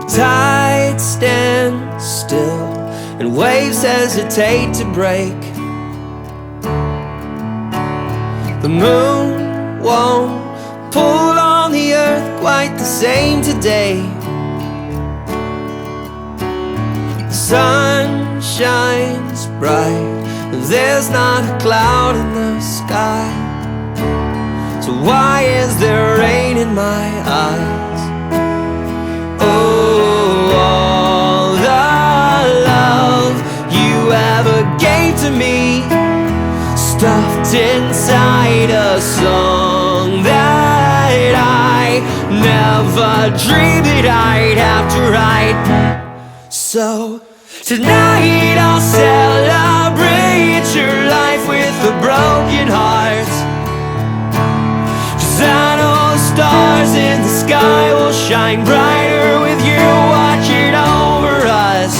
Tides stand still and waves hesitate to break. The moon won't pull on the earth quite the same today. The sun shines bright, there's not a cloud in the sky. So why is there rain in my eyes? Oh, all the love you ever gave to me, stuffed inside a song that I never dreamed that I'd have to write. So tonight I'll celebrate your life with a broken heart, 'cause I know the stars in the sky will shine brighter with you watching over us.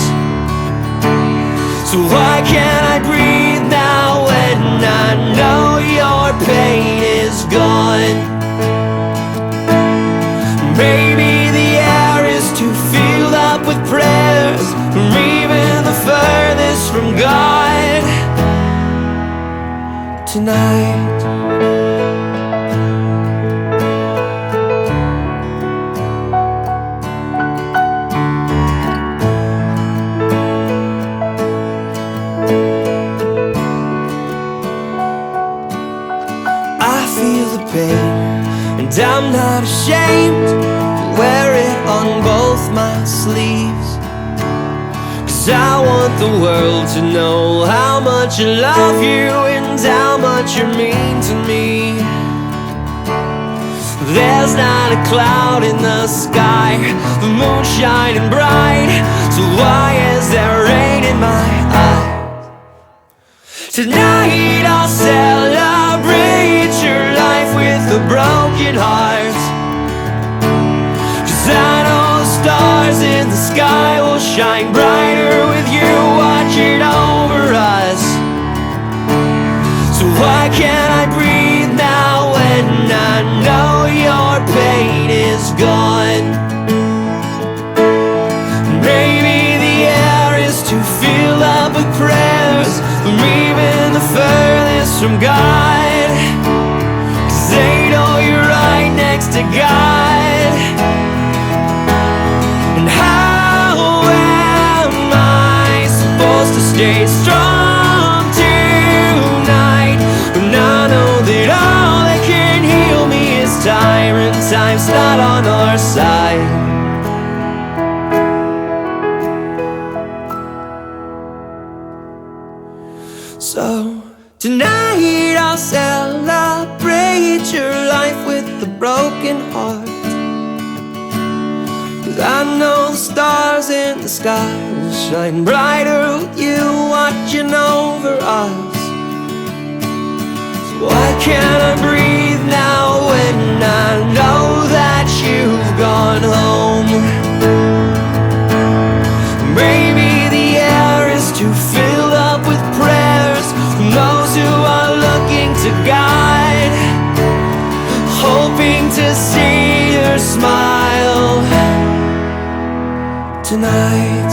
So why can't I breathe now when I know your pain is gone? Maybe the air is too filled up with prayers from even the furthest from God tonight. I feel the pain, and I'm not ashamed to wear it on both my sleeves, 'cause I want the world to know how much I love you and how much you mean to me. There's not a cloud in the sky, the moon's shining bright, so why is there rain in my eyes? Tonight I'll celebrate your life with a broken heart, 'cause I know the stars in the sky will shine brighter with you watching over us. So why can't I breathe now when I know your pain is gone? Maybe the air is too filled up with prayers from even the furthest from God, 'cause they know you're right next to God. And how am I supposed to stay strong tonight when I know that all that can heal me is time, and time's not on our side? So tonight I'll celebrate your life with a broken heart, 'cause I know the stars in the sky will shine brighter with you watching over us. So why can't I breathe now when I know that you've gone home? Maybe the air is too filled up with prayers from those who are looking to God, hoping to see your smile tonight.